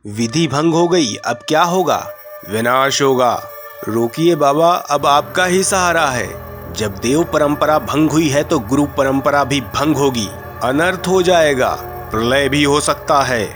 विधि भंग हो गई, अब क्या होगा? विनाश होगा। रोकिए बाबा, अब आपका ही सहारा है। जब देव परंपरा भंग हुई है तो गुरु परंपरा भी भंग होगी। अनर्थ हो जाएगा, प्रलय भी हो सकता है।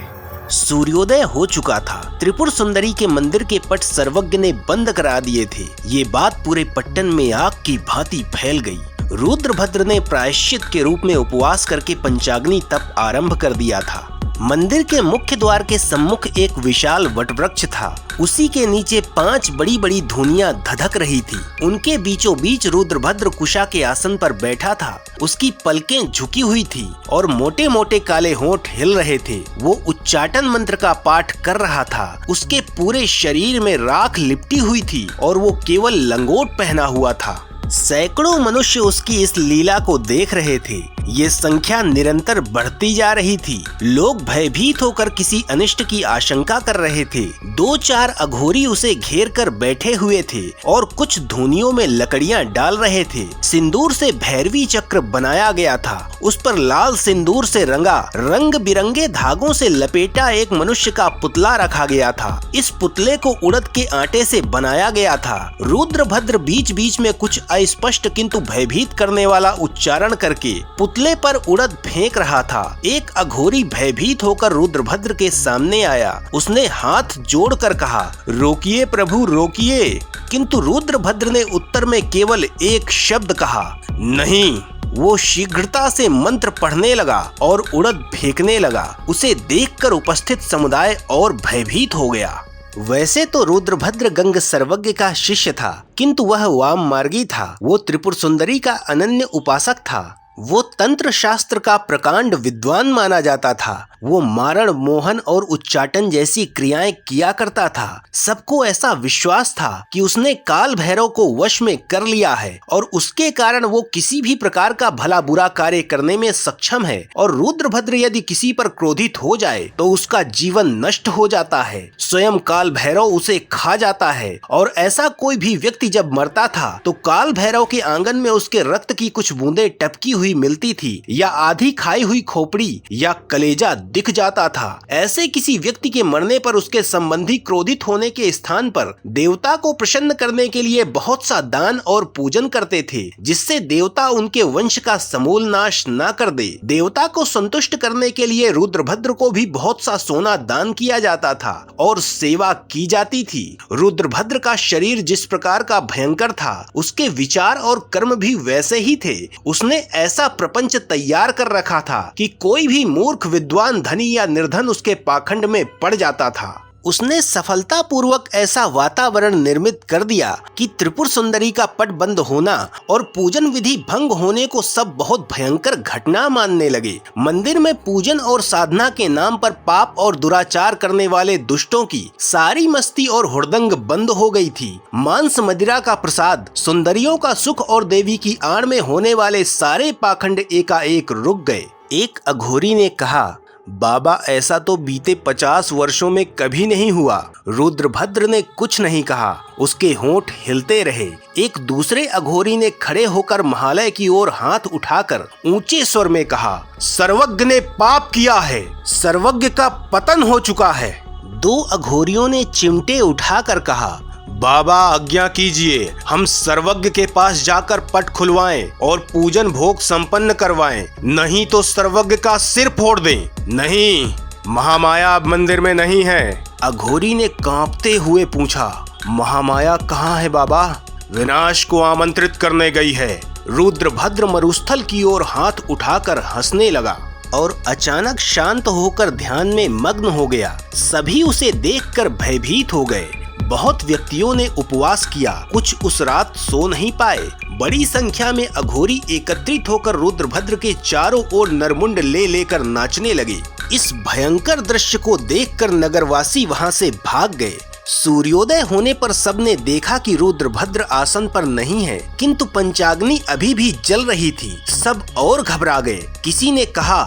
सूर्योदय हो चुका था। त्रिपुर सुंदरी के मंदिर के पट सर्वज्ञ ने बंद करा दिए थे। ये बात पूरे पट्टन में आग की भांति फैल गई। रुद्रभद्र ने प्रायश्चित के रूप में उपवास करके पंचाग्नि तप आरंभ कर दिया था। मंदिर के मुख्य द्वार के सम्मुख एक विशाल वटवृक्ष था। उसी के नीचे 5 बड़ी बड़ी धुनियां धधक रही थी। उनके बीचों बीच रुद्रभद्र कुशा के आसन पर बैठा था। उसकी पलकें झुकी हुई थी और मोटे मोटे काले होंठ हिल रहे थे। वो उच्चाटन मंत्र का पाठ कर रहा था। उसके पूरे शरीर में राख लिपटी हुई थी और वो केवल लंगोट पहना हुआ था। सैकड़ों मनुष्य उसकी इस लीला को देख रहे थे। ये संख्या निरंतर बढ़ती जा रही थी। लोग भयभीत होकर किसी अनिष्ट की आशंका कर रहे थे। 2-4 अघोरी उसे घेर कर बैठे हुए थे और कुछ धुनियों में लकड़ियां डाल रहे थे। सिंदूर से भैरवी चक्र बनाया गया था। उस पर लाल सिंदूर से रंगा रंग बिरंगे धागों से लपेटा एक मनुष्य का पुतला रखा गया था। इस पुतले को उड़द के आटे से बनाया गया था। रुद्रभद्र बीच बीच में कुछ अस्पष्ट किंतु भयभीत करने वाला उच्चारण करके पुतले पर उड़द फेंक रहा था। एक अघोरी भयभीत होकर रुद्रभद्र के सामने आया। उसने हाथ जोड़कर कहा, रोकिए प्रभु रोकिए। किंतु रुद्रभद्र ने उत्तर में केवल एक शब्द कहा, नहीं। वो शीघ्रता से मंत्र पढ़ने लगा और उड़द फेंकने लगा। उसे देखकर उपस्थित समुदाय और भयभीत हो गया। वैसे तो रुद्रभद्र गंग सर्वज्ञ का शिष्य था, किंतु वह वाम मार्गी था। वो त्रिपुर सुंदरी का अनन्य उपासक था। वो तंत्र शास्त्र का प्रकांड विद्वान माना जाता था। वो मारण, मोहन और उच्चाटन जैसी क्रियाएं किया करता था। सबको ऐसा विश्वास था कि उसने काल भैरव को वश में कर लिया है और उसके कारण वो किसी भी प्रकार का भला बुरा कार्य करने में सक्षम है। और रुद्रभद्र यदि किसी पर क्रोधित हो जाए तो उसका जीवन नष्ट हो जाता है। स्वयं काल भैरव उसे खा जाता है। और ऐसा कोई भी व्यक्ति जब मरता था तो काल भैरव के आंगन में उसके रक्त की कुछ बूंदें टपकी हुई मिलती थी, या आधी खाई हुई खोपड़ी या कलेजा दिख जाता था। ऐसे किसी व्यक्ति के मरने पर उसके संबंधी क्रोधित होने के स्थान पर देवता को प्रसन्न करने के लिए बहुत सा दान और पूजन करते थे, जिससे देवता उनके वंश का समूल नाश न कर दे। देवता को संतुष्ट करने के लिए रुद्रभद्र को भी बहुत सा सोना दान किया जाता था और सेवा की जाती थी। रुद्रभद्र का शरीर जिस प्रकार का भयंकर था, उसके विचार और कर्म भी वैसे ही थे। उसने ऐसा प्रपंच तैयार कर रखा था कि कोई भी मूर्ख, विद्वान, धनी या निर्धन उसके पाखंड में पड़ जाता था। उसने सफलतापूर्वक ऐसा वातावरण निर्मित कर दिया कि त्रिपुर सुंदरी का पट बंद होना और पूजन विधि भंग होने को सब बहुत भयंकर घटना मानने लगे। मंदिर में पूजन और साधना के नाम पर पाप और दुराचार करने वाले दुष्टों की सारी मस्ती और हुड़दंग बंद हो गई थी। मांस मदिरा का प्रसाद, सुंदरियों का सुख और देवी की आड़ में होने वाले सारे पाखंड एकाएक रुक गए। एक अघोरी ने कहा, बाबा ऐसा तो बीते 50 वर्षों में कभी नहीं हुआ। रुद्रभद्र ने कुछ नहीं कहा। उसके होंठ हिलते रहे। एक दूसरे अघोरी ने खड़े होकर महालय की ओर हाथ उठाकर ऊंचे स्वर में कहा, सर्वज्ञ ने पाप किया है, सर्वज्ञ का पतन हो चुका है। 2 अघोरियों ने चिमटे उठाकर कहा, बाबा आज्ञा कीजिए, हम सर्वज्ञ के पास जाकर पट खुलवाएं और पूजन भोग संपन्न करवाएं, नहीं तो सर्वज्ञ का सिर फोड़ दें। नहीं, महामाया अब मंदिर में नहीं है। अघोरी ने कांपते हुए पूछा, महामाया कहाँ है बाबा? विनाश को आमंत्रित करने गई है। रुद्रभद्र मरुस्थल की ओर हाथ उठाकर हंसने लगा और अचानक शांत होकर ध्यान में मग्न हो गया। सभी उसे देखकर भयभीत हो गए। बहुत व्यक्तियों ने उपवास किया। कुछ उस रात सो नहीं पाए। बड़ी संख्या में अघोरी एकत्रित होकर रुद्रभद्र के चारों ओर नरमुंड ले लेकर नाचने लगे। इस भयंकर दृश्य को देखकर नगरवासी वहां से भाग गए। सूर्योदय होने पर सबने देखा कि रुद्रभद्र आसन पर नहीं है, किंतु पंचाग्नि अभी भी जल रही थी। सब और घबरा गए। किसी ने कहा,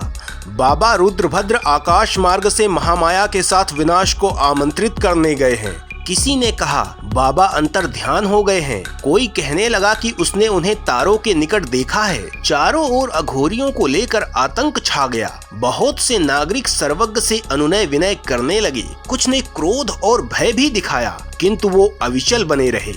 बाबा रुद्रभद्र आकाश मार्ग से महामाया के साथ विनाश को आमंत्रित करने गए हैं। किसी ने कहा बाबा अंतर ध्यान हो गए हैं। कोई कहने लगा कि उसने उन्हें तारों के निकट देखा है। चारों ओर अघोरियों को लेकर आतंक छा गया। बहुत से नागरिक सर्वज्ञ से अनुनय विनय करने लगे। कुछ ने क्रोध और भय भी दिखाया, किंतु वो अविचल बने रहे।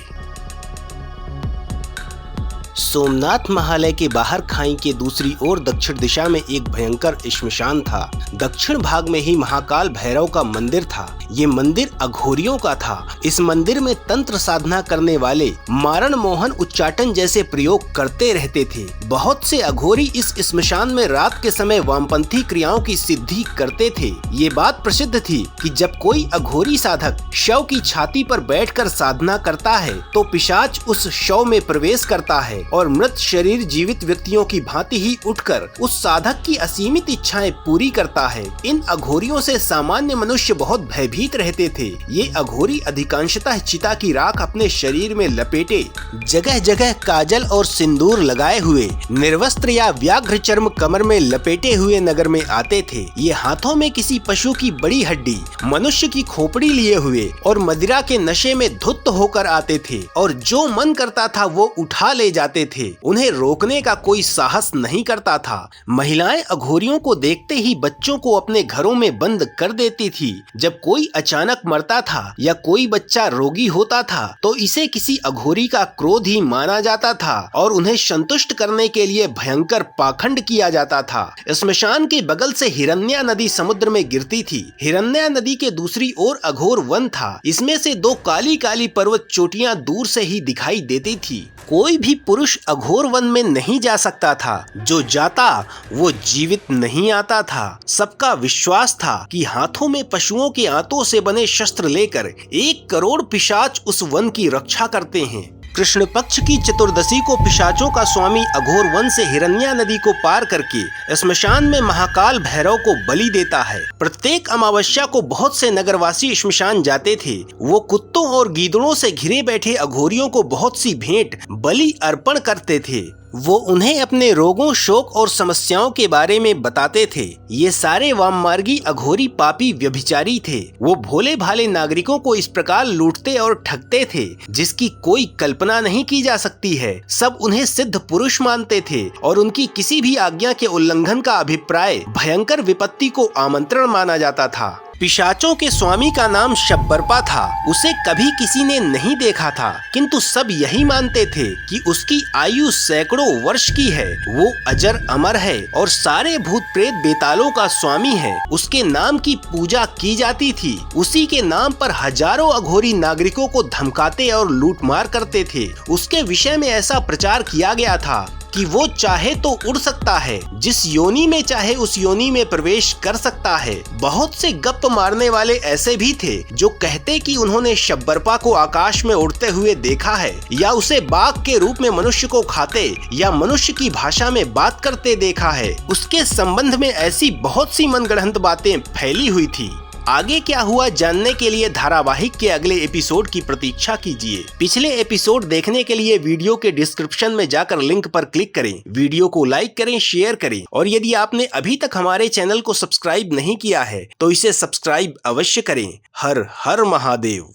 सोमनाथ महालय के बाहर खाई के दूसरी ओर दक्षिण दिशा में एक भयंकर श्मशान था। दक्षिण भाग में ही महाकाल भैरव का मंदिर था। ये मंदिर अघोरियों का था। इस मंदिर में तंत्र साधना करने वाले मारण मोहन उच्चाटन जैसे प्रयोग करते रहते थे। बहुत से अघोरी इस श्मशान में रात के समय वामपंथी क्रियाओं की सिद्धि करते थे। ये बात प्रसिद्ध थी कि जब कोई अघोरी साधक शव की छाती पर बैठकर साधना करता है तो पिशाच उस शव में प्रवेश करता है और मृत शरीर जीवित व्यक्तियों की भांति ही उठकर उस साधक की असीमित इच्छाएं पूरी करता है। इन अघोरियों से सामान्य मनुष्य बहुत भयभीत रहते थे। ये अघोरी अधिकांशतः चिता की राख अपने शरीर में लपेटे, जगह जगह काजल और सिंदूर लगाए हुए, निर्वस्त्र या व्याघ्र चर्म कमर में लपेटे हुए नगर में आते थे। ये हाथों में किसी पशु की बड़ी हड्डी, मनुष्य की खोपड़ी लिए हुए और मदिरा के नशे में धुत होकर आते थे और जो मन करता था वो उठा ले जाते थे। उन्हें रोकने का कोई साहस नहीं करता था। महिलाएं अघोरियों को देखते ही बच्चों को अपने घरों में बंद कर देती थी। जब कोई अचानक मरता था या कोई बच्चा रोगी होता था तो इसे किसी अघोरी का क्रोध ही माना जाता था और उन्हें संतुष्ट करने के लिए भयंकर पाखंड किया जाता था। श्मशान के बगल से हिरण्या नदी समुद्र में गिरती थी। हिरण्या नदी के दूसरी ओर अघोर वन था। इसमें से दो काली काली पर्वत चोटियां दूर से ही दिखाई देती थी। कोई भी पुरुष अघोर वन में नहीं जा सकता था। जो जाता वो जीवित नहीं आता था। सबका विश्वास था कि हाथों में पशुओं के आंतों से बने शस्त्र लेकर 1 करोड़ पिशाच उस वन की रक्षा करते हैं। कृष्ण पक्ष की चतुर्दशी को पिशाचों का स्वामी अघोर वन से हिरण्या नदी को पार करके श्मशान में महाकाल भैरव को बलि देता है। प्रत्येक अमावस्या को बहुत से नगरवासी श्मशान जाते थे। वो कुत्तों और गीदड़ों से घिरे बैठे अघोरियों को बहुत सी भेंट बलि अर्पण करते थे। वो उन्हें अपने रोगों, शोक और समस्याओं के बारे में बताते थे। ये सारे वाममार्गी अघोरी पापी व्यभिचारी थे। वो भोले भाले नागरिकों को इस प्रकार लूटते और ठगते थे जिसकी कोई कल्पना नहीं की जा सकती है। सब उन्हें सिद्ध पुरुष मानते थे और उनकी किसी भी आज्ञा के उल्लंघन का अभिप्राय भयंकर विपत्ति को आमंत्रण माना जाता था। पिशाचों के स्वामी का नाम शब्बरपा था। उसे कभी किसी ने नहीं देखा था, किंतु सब यही मानते थे कि उसकी आयु सैकड़ों वर्ष की है। वो अजर अमर है और सारे भूत प्रेत बेतालों का स्वामी है। उसके नाम की पूजा की जाती थी। उसी के नाम पर हजारों अघोरी नागरिकों को धमकाते और लूटमार करते थे। उसके विषय में ऐसा प्रचार किया गया था कि वो चाहे तो उड़ सकता है, जिस योनि में चाहे उस योनि में प्रवेश कर सकता है। बहुत से गप मारने वाले ऐसे भी थे जो कहते कि उन्होंने शब्बरपा को आकाश में उड़ते हुए देखा है, या उसे बाघ के रूप में मनुष्य को खाते या मनुष्य की भाषा में बात करते देखा है। उसके संबंध में ऐसी बहुत सी मनगढ़ंत बातें फैली हुई थी। आगे क्या हुआ जानने के लिए धारावाहिक के अगले एपिसोड की प्रतीक्षा कीजिए। पिछले एपिसोड देखने के लिए वीडियो के डिस्क्रिप्शन में जाकर लिंक पर क्लिक करें। वीडियो को लाइक करें, शेयर करें और यदि आपने अभी तक हमारे चैनल को सब्सक्राइब नहीं किया है तो इसे सब्सक्राइब अवश्य करें। हर हर महादेव।